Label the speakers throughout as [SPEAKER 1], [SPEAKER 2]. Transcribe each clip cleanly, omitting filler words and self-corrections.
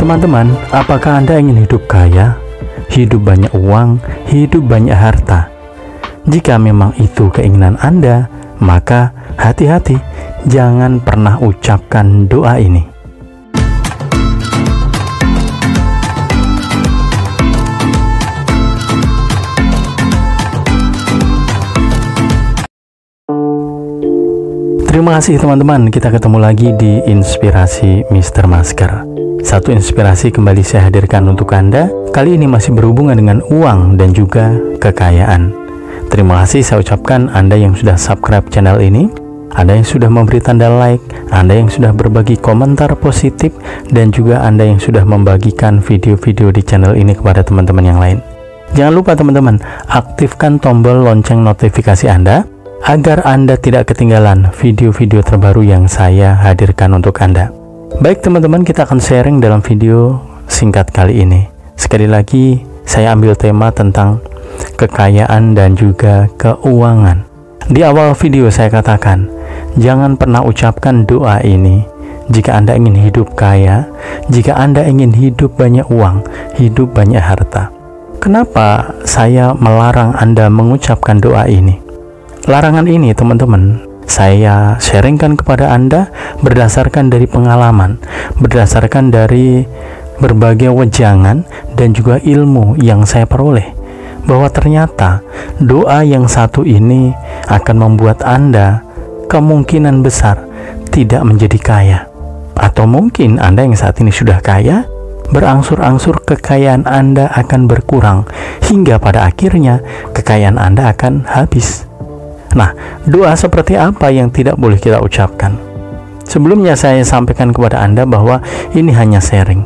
[SPEAKER 1] Teman-teman, apakah Anda ingin hidup kaya, hidup banyak uang, hidup banyak harta? Jika memang itu keinginan Anda, maka hati-hati, jangan pernah ucapkan doa ini. Terima kasih teman-teman, kita ketemu lagi di Inspirasi Mr. Masker. Satu inspirasi kembali saya hadirkan untuk Anda. Kali ini masih berhubungan dengan uang dan juga kekayaan. Terima kasih saya ucapkan Anda yang sudah subscribe channel ini, Anda yang sudah memberi tanda like, Anda yang sudah berbagi komentar positif, dan juga Anda yang sudah membagikan video-video di channel ini kepada teman-teman yang lain. Jangan lupa teman-teman, aktifkan tombol lonceng notifikasi Anda agar Anda tidak ketinggalan video-video terbaru yang saya hadirkan untuk Anda. Baik teman-teman, kita akan sharing dalam video singkat kali ini. Sekali lagi, saya ambil tema tentang kekayaan dan juga keuangan. Di awal video saya katakan, jangan pernah ucapkan doa ini jika Anda ingin hidup kaya, jika Anda ingin hidup banyak uang, hidup banyak harta. Kenapa saya melarang Anda mengucapkan doa ini? Larangan ini teman-teman, saya sharingkan kepada Anda berdasarkan dari pengalaman, berdasarkan dari berbagai wejangan dan juga ilmu yang saya peroleh, bahwa ternyata doa yang satu ini akan membuat Anda kemungkinan besar tidak menjadi kaya. Atau mungkin Anda yang saat ini sudah kaya, berangsur-angsur kekayaan Anda akan berkurang, hingga pada akhirnya kekayaan Anda akan habis. Nah, doa seperti apa yang tidak boleh kita ucapkan? Sebelumnya saya sampaikan kepada Anda bahwa ini hanya sharing.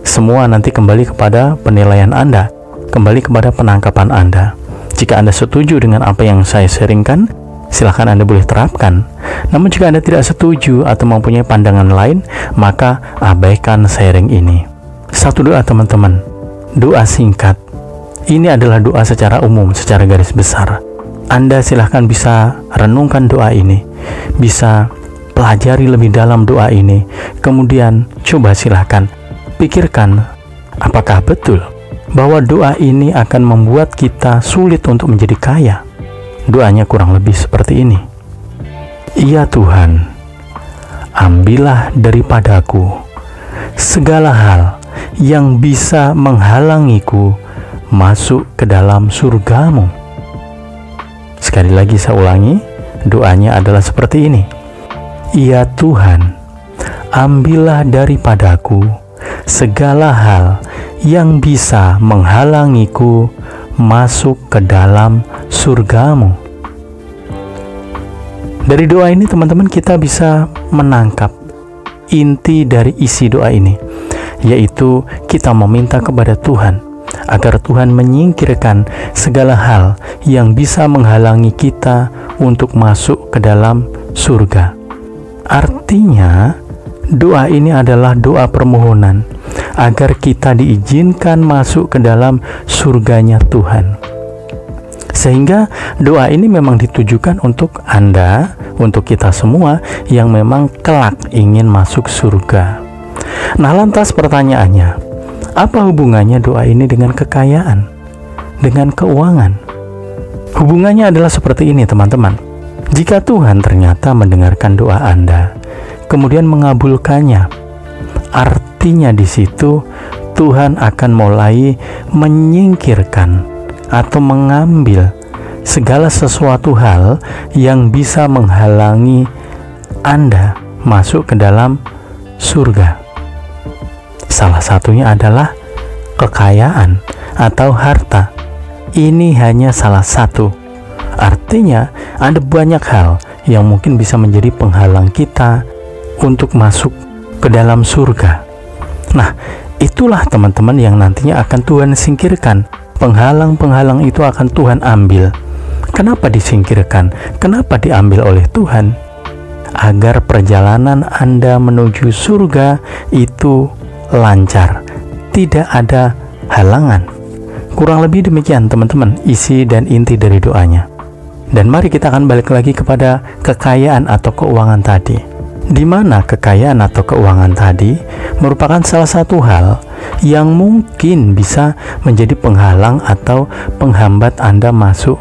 [SPEAKER 1] Semua nanti kembali kepada penilaian Anda, kembali kepada penangkapan Anda. Jika Anda setuju dengan apa yang saya sharingkan, silahkan Anda boleh terapkan. Namun jika Anda tidak setuju atau mempunyai pandangan lain, maka abaikan sharing ini. Satu doa teman-teman, doa singkat. Ini adalah doa secara umum, secara garis besar. Anda silahkan bisa renungkan doa ini, bisa pelajari lebih dalam doa ini, kemudian coba silahkan pikirkan apakah betul bahwa doa ini akan membuat kita sulit untuk menjadi kaya. Doanya kurang lebih seperti ini. Ya Tuhan, ambillah daripadaku segala hal yang bisa menghalangiku masuk ke dalam surgamu. Sekali lagi saya ulangi, doanya adalah seperti ini. Ya Tuhan, ambillah daripadaku segala hal yang bisa menghalangiku masuk ke dalam surgamu. Dari doa ini teman-teman kita bisa menangkap inti dari isi doa ini, yaitu kita meminta kepada Tuhan agar Tuhan menyingkirkan segala hal yang bisa menghalangi kita untuk masuk ke dalam surga. Artinya, doa ini adalah doa permohonan agar kita diizinkan masuk ke dalam surganya Tuhan. Sehingga doa ini memang ditujukan untuk Anda, untuk kita semua yang memang kelak ingin masuk surga. Nah, lantas pertanyaannya, apa hubungannya doa ini dengan kekayaan, dengan keuangan? Hubungannya adalah seperti ini teman-teman. Jika Tuhan ternyata mendengarkan doa Anda, kemudian mengabulkannya, artinya di situ Tuhan akan mulai menyingkirkan atau mengambil segala sesuatu hal yang bisa menghalangi Anda masuk ke dalam surga. Salah satunya adalah kekayaan atau harta. Ini hanya salah satu. Artinya ada banyak hal yang mungkin bisa menjadi penghalang kita untuk masuk ke dalam surga. Nah, itulah teman-teman yang nantinya akan Tuhan singkirkan. Penghalang-penghalang itu akan Tuhan ambil. Kenapa disingkirkan? Kenapa diambil oleh Tuhan? Agar perjalanan Anda menuju surga itu lancar, tidak ada halangan. Kurang lebih demikian teman-teman isi dan inti dari doanya. Dan mari kita akan balik lagi kepada kekayaan atau keuangan tadi. di mana kekayaan atau keuangan tadi merupakan salah satu hal yang mungkin bisa menjadi penghalang atau penghambat Anda masuk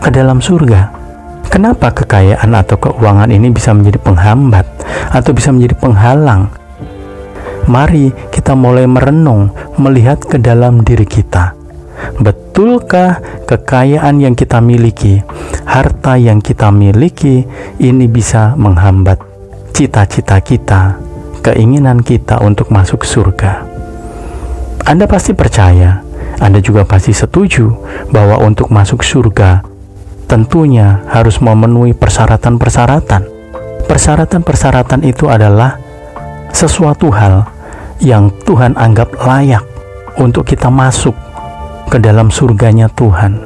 [SPEAKER 1] ke dalam surga. Kenapa kekayaan atau keuangan ini bisa menjadi penghambat atau bisa menjadi penghalang? Mari kita mulai merenung, melihat ke dalam diri kita. Betulkah kekayaan yang kita miliki, harta yang kita miliki, ini bisa menghambat cita-cita kita, keinginan kita untuk masuk surga? Anda pasti percaya, Anda juga pasti setuju bahwa untuk masuk surga tentunya harus memenuhi persyaratan-persyaratan. Persyaratan-persyaratan itu adalah sesuatu hal yang Tuhan anggap layak untuk kita masuk ke dalam surganya Tuhan.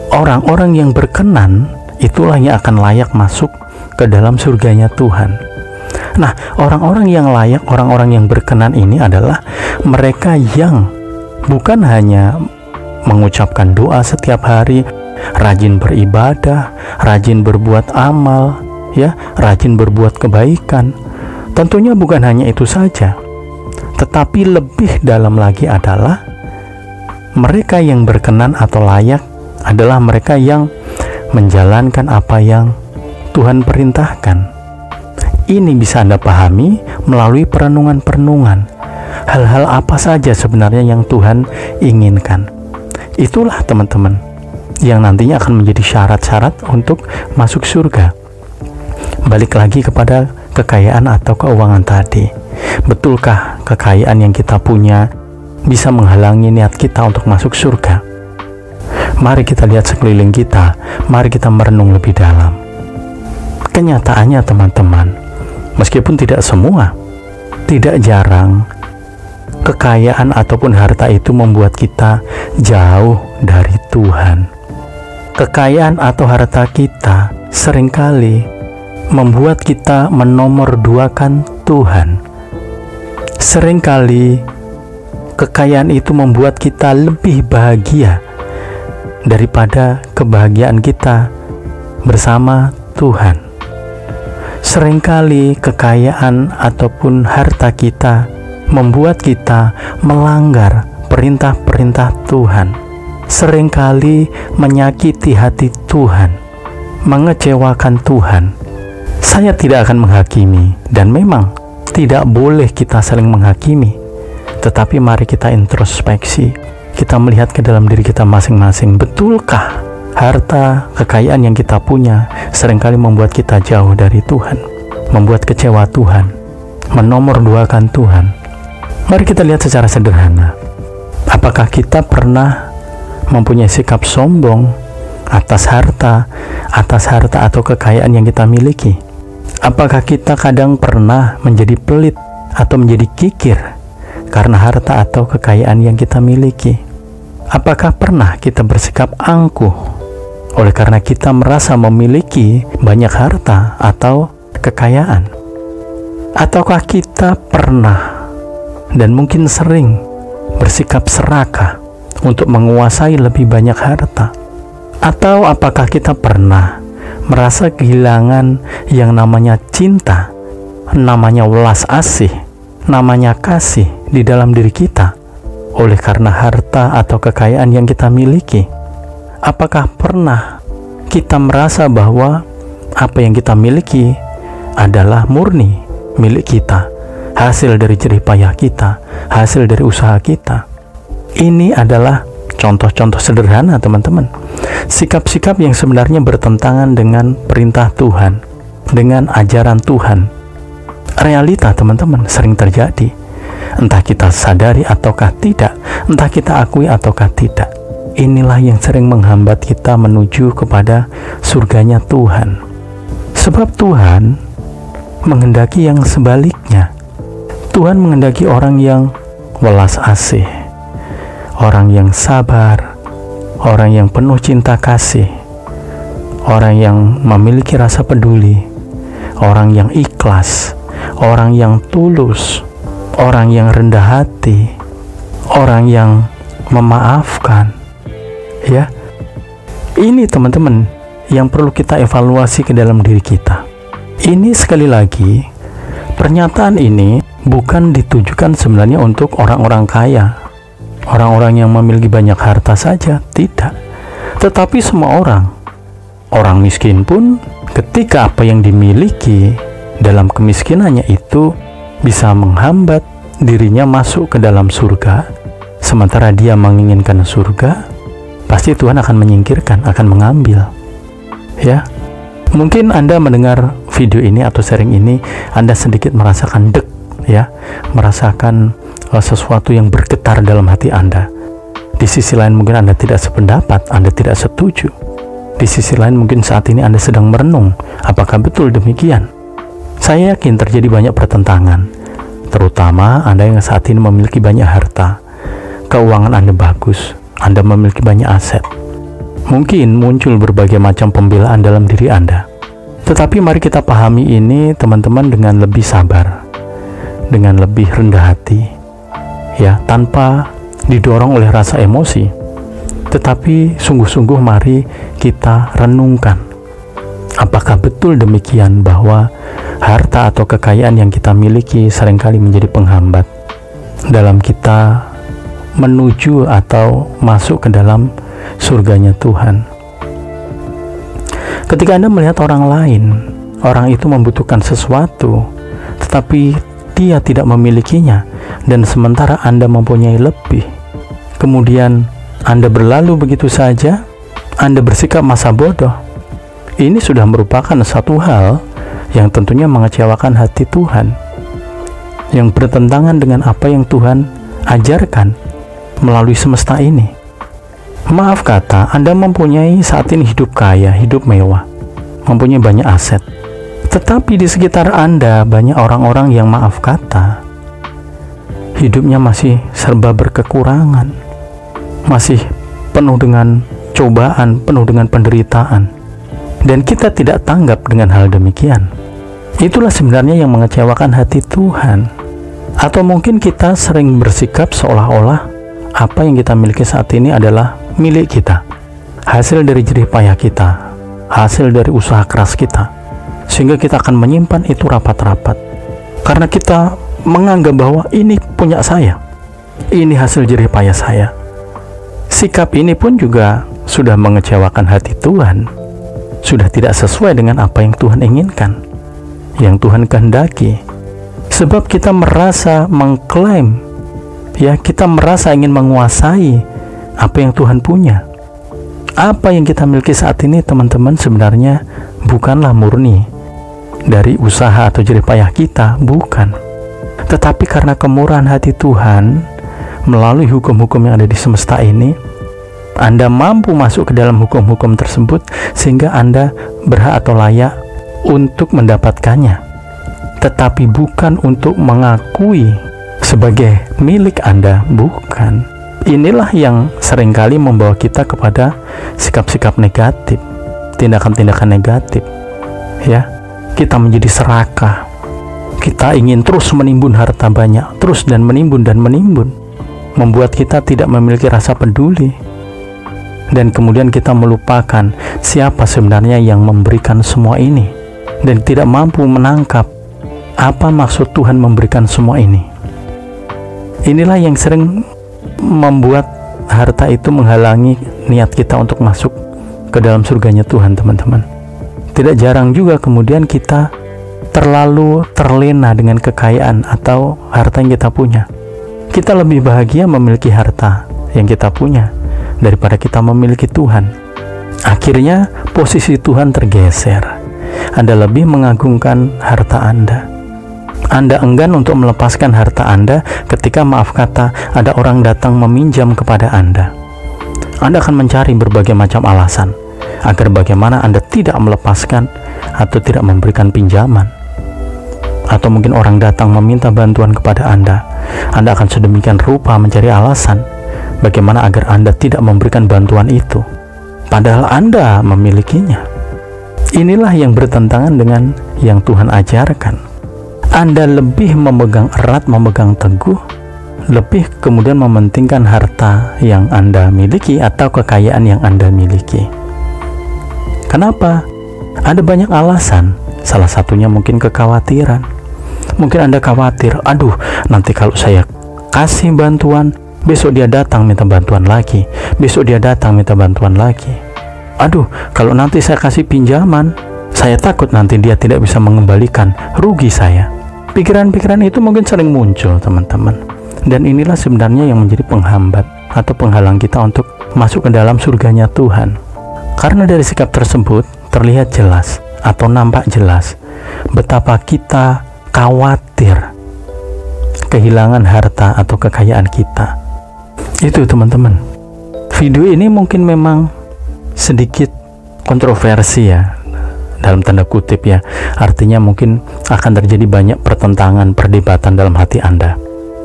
[SPEAKER 1] Orang-orang yang berkenan itulah yang akan layak masuk ke dalam surganya Tuhan. Nah, orang-orang yang layak, orang-orang yang berkenan ini adalah mereka yang bukan hanya mengucapkan doa setiap hari, rajin beribadah, rajin berbuat amal, ya, rajin berbuat kebaikan. Tentunya bukan hanya itu saja, tetapi lebih dalam lagi adalah mereka yang berkenan atau layak adalah mereka yang menjalankan apa yang Tuhan perintahkan. Ini bisa Anda pahami melalui perenungan-perenungan. Hal-hal apa saja sebenarnya yang Tuhan inginkan. Itulah teman-teman yang nantinya akan menjadi syarat-syarat untuk masuk surga. Balik lagi kepada kekayaan atau keuangan tadi. Betulkah kekayaan yang kita punya bisa menghalangi niat kita untuk masuk surga? Mari kita lihat sekeliling kita, mari kita merenung lebih dalam. Kenyataannya teman-teman, meskipun tidak semua, tidak jarang kekayaan ataupun harta itu membuat kita jauh dari Tuhan. Kekayaan atau harta kita seringkali membuat kita menomorduakan Tuhan. Seringkali kekayaan itu membuat kita lebih bahagia daripada kebahagiaan kita bersama Tuhan. Seringkali kekayaan ataupun harta kita membuat kita melanggar perintah-perintah Tuhan. Seringkali menyakiti hati Tuhan, mengecewakan Tuhan. Saya tidak akan menghakimi, dan memang tidak boleh kita saling menghakimi. Tetapi mari kita introspeksi, kita melihat ke dalam diri kita masing-masing. Betulkah harta, kekayaan yang kita punya seringkali membuat kita jauh dari Tuhan, membuat kecewa Tuhan, menomorduakan Tuhan? Mari kita lihat secara sederhana. Apakah kita pernah mempunyai sikap sombong atas harta atau kekayaan yang kita miliki? Apakah kita kadang pernah menjadi pelit atau menjadi kikir karena harta atau kekayaan yang kita miliki? Apakah pernah kita bersikap angkuh oleh karena kita merasa memiliki banyak harta atau kekayaan? Ataukah kita pernah dan mungkin sering bersikap serakah untuk menguasai lebih banyak harta? Atau apakah kita pernah merasa kehilangan yang namanya cinta, namanya welas asih, namanya kasih di dalam diri kita oleh karena harta atau kekayaan yang kita miliki? Apakah pernah kita merasa bahwa apa yang kita miliki adalah murni milik kita, hasil dari jerih payah kita, hasil dari usaha kita? Ini adalah contoh-contoh sederhana teman-teman, sikap-sikap yang sebenarnya bertentangan dengan perintah Tuhan, dengan ajaran Tuhan. Realita teman-teman sering terjadi, entah kita sadari ataukah tidak, entah kita akui ataukah tidak. Inilah yang sering menghambat kita menuju kepada surganya Tuhan. Sebab Tuhan menghendaki yang sebaliknya. Tuhan menghendaki orang yang welas asih, orang yang sabar, orang yang penuh cinta kasih, orang yang memiliki rasa peduli, orang yang ikhlas, orang yang tulus, orang yang rendah hati, orang yang memaafkan. Ya, ini teman-teman yang perlu kita evaluasi ke dalam diri kita. Ini sekali lagi Pernyataan ini bukan ditujukan sebenarnya untuk orang-orang kaya, orang-orang yang memiliki banyak harta saja, tidak. Tetapi semua orang. Orang miskin pun ketika apa yang dimiliki dalam kemiskinannya itu bisa menghambat dirinya masuk ke dalam surga, sementara dia menginginkan surga, pasti Tuhan akan menyingkirkan, akan mengambil. Ya, mungkin Anda mendengar video ini atau sharing ini, Anda sedikit merasakan deg, ya, merasakan sesuatu yang bergetar dalam hati Anda. Di sisi lain mungkin Anda tidak sependapat, Anda tidak setuju. Di sisi lain mungkin saat ini Anda sedang merenung, apakah betul demikian? Saya yakin terjadi banyak pertentangan, terutama Anda yang saat ini memiliki banyak harta, keuangan Anda bagus, Anda memiliki banyak aset. Mungkin muncul berbagai macam pembelaan dalam diri Anda. Tetapi mari kita pahami ini teman-teman dengan lebih sabar, dengan lebih rendah hati, ya, tanpa didorong oleh rasa emosi. Tetapi sungguh-sungguh mari kita renungkan, apakah betul demikian bahwa harta atau kekayaan yang kita miliki seringkali menjadi penghambat dalam kita menuju atau masuk ke dalam surganya Tuhan. Ketika Anda melihat orang lain, orang itu membutuhkan sesuatu, tetapi dia tidak memilikinya, dan sementara Anda mempunyai lebih, kemudian Anda berlalu begitu saja, Anda bersikap masa bodoh. Ini sudah merupakan satu hal yang tentunya mengecewakan hati Tuhan, yang bertentangan dengan apa yang Tuhan ajarkan melalui semesta ini. Maaf kata, Anda mempunyai saat ini hidup kaya, hidup mewah, mempunyai banyak aset. Tetapi di sekitar Anda banyak orang-orang yang maaf kata, hidupnya masih serba berkekurangan, masih penuh dengan cobaan, penuh dengan penderitaan, dan kita tidak tanggap dengan hal demikian. Itulah sebenarnya yang mengecewakan hati Tuhan. Atau mungkin kita sering bersikap seolah-olah apa yang kita miliki saat ini adalah milik kita, hasil dari jerih payah kita, hasil dari usaha keras kita, sehingga kita akan menyimpan itu rapat-rapat karena kita menganggap bahwa ini punya saya, ini hasil jerih payah saya. Sikap ini pun juga sudah mengecewakan hati Tuhan, sudah tidak sesuai dengan apa yang Tuhan inginkan, yang Tuhan kehendaki. Sebab kita merasa mengklaim, ya, kita merasa ingin menguasai apa yang Tuhan punya. Apa yang kita miliki saat ini teman-teman sebenarnya bukanlah murni dari usaha atau jerih payah kita, bukan. Tetapi karena kemurahan hati Tuhan, melalui hukum-hukum yang ada di semesta ini, Anda mampu masuk ke dalam hukum-hukum tersebut sehingga Anda berhak atau layak untuk mendapatkannya, tetapi bukan untuk mengakui sebagai milik Anda, bukan. Inilah yang seringkali membawa kita kepada sikap-sikap negatif, tindakan-tindakan negatif, ya. Kita menjadi serakah, kita ingin terus menimbun harta banyak, terus dan menimbun, membuat kita tidak memiliki rasa peduli, dan kemudian kita melupakan siapa sebenarnya yang memberikan semua ini, dan tidak mampu menangkap apa maksud Tuhan memberikan semua ini. Inilah yang sering membuat harta itu menghalangi niat kita untuk masuk ke dalam surganya Tuhan, teman-teman. Tidak jarang juga kemudian kita terlalu terlena dengan kekayaan atau harta yang kita punya. Kita lebih bahagia memiliki harta yang kita punya daripada kita memiliki Tuhan. Akhirnya posisi Tuhan tergeser. Anda lebih mengagungkan harta Anda. Anda enggan untuk melepaskan harta Anda ketika, maaf kata, ada orang datang meminjam kepada Anda. Anda akan mencari berbagai macam alasan agar bagaimana Anda tidak melepaskan atau tidak memberikan pinjaman. Atau mungkin orang datang meminta bantuan kepada Anda akan sedemikian rupa mencari alasan bagaimana agar Anda tidak memberikan bantuan itu, padahal Anda memilikinya. Inilah yang bertentangan dengan yang Tuhan ajarkan. Anda lebih memegang erat, memegang teguh, lebih kemudian mementingkan harta yang Anda miliki atau kekayaan yang Anda miliki. Kenapa? Ada banyak alasan. Salah satunya mungkin kekhawatiran. Mungkin Anda khawatir, aduh, nanti kalau saya kasih bantuan, besok dia datang minta bantuan lagi, besok dia datang minta bantuan lagi. Aduh, kalau nanti saya kasih pinjaman, saya takut nanti dia tidak bisa mengembalikan, rugi saya. Pikiran-pikiran itu mungkin sering muncul, teman-teman. Dan inilah sebenarnya yang menjadi penghambat atau penghalang kita untuk masuk ke dalam surganya Tuhan. Karena dari sikap tersebut terlihat jelas atau nampak jelas betapa kita khawatir kehilangan harta atau kekayaan kita. Itu, teman-teman. Video ini mungkin memang sedikit kontroversi ya, dalam tanda kutip ya. Artinya mungkin akan terjadi banyak pertentangan, perdebatan dalam hati Anda.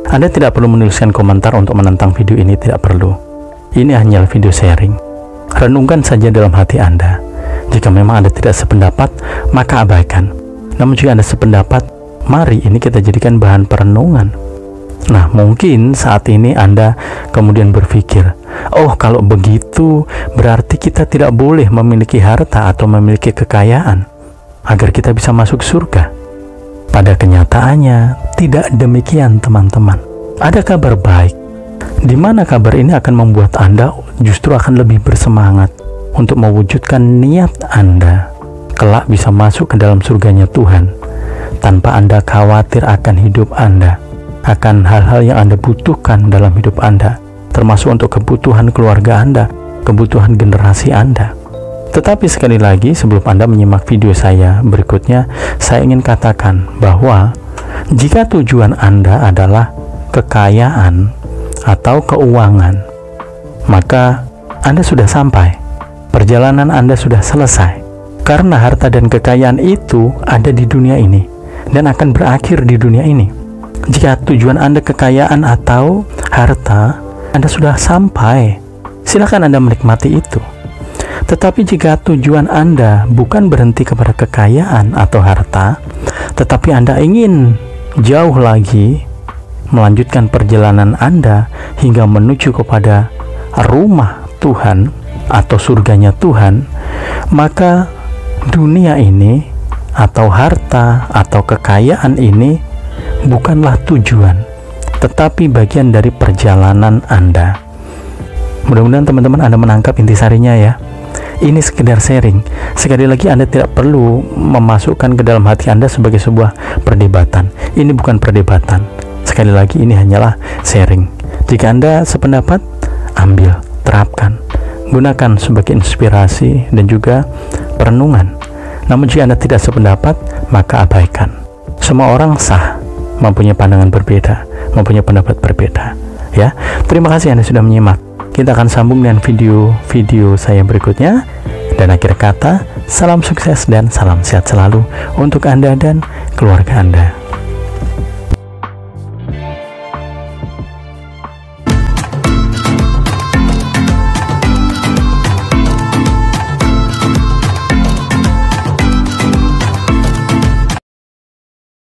[SPEAKER 1] Anda tidak perlu menuliskan komentar untuk menentang video ini, tidak perlu. Ini hanya video sharing. Renungkan saja dalam hati Anda. Jika memang Anda tidak sependapat, maka abaikan. Namun jika Anda sependapat, mari ini kita jadikan bahan perenungan. Nah, mungkin saat ini Anda kemudian berpikir, oh kalau begitu berarti kita tidak boleh memiliki harta atau memiliki kekayaan agar kita bisa masuk surga. Pada kenyataannya tidak demikian, teman-teman. Ada kabar baik, di mana kabar ini akan membuat Anda justru akan lebih bersemangat untuk mewujudkan niat Anda kelak bisa masuk ke dalam surganya Tuhan tanpa Anda khawatir akan hidup Anda, akan hal-hal yang Anda butuhkan dalam hidup Anda, termasuk untuk kebutuhan keluarga Anda, kebutuhan generasi Anda. Tetapi sekali lagi, sebelum Anda menyimak video saya berikutnya, saya ingin katakan bahwa jika tujuan Anda adalah kekayaan atau keuangan, maka Anda sudah sampai. Perjalanan Anda sudah selesai. Karena harta dan kekayaan itu ada di dunia ini dan akan berakhir di dunia ini. Jika tujuan Anda kekayaan atau harta, Anda sudah sampai. Silakan Anda menikmati itu. Tetapi jika tujuan Anda bukan berhenti kepada kekayaan atau harta, tetapi Anda ingin jauh lagi melanjutkan perjalanan Anda hingga menuju kepada rumah Tuhan atau surganya Tuhan, maka dunia ini atau harta atau kekayaan ini bukanlah tujuan, tetapi bagian dari perjalanan Anda. Mudah-mudahan teman-teman Anda menangkap intisarinya ya. Ini sekedar sharing. Sekali lagi, Anda tidak perlu memasukkan ke dalam hati Anda sebagai sebuah perdebatan. Ini bukan perdebatan. Sekali lagi, ini hanyalah sharing. Jika Anda sependapat, ambil, terapkan, gunakan sebagai inspirasi dan juga perenungan. Namun jika Anda tidak sependapat, maka abaikan. Semua orang sah mempunyai pandangan berbeda, mempunyai pendapat berbeda. Ya, terima kasih Anda sudah menyimak. Kita akan sambung dengan video-video saya berikutnya. Dan akhir kata, salam sukses dan salam sehat selalu untuk Anda dan keluarga Anda.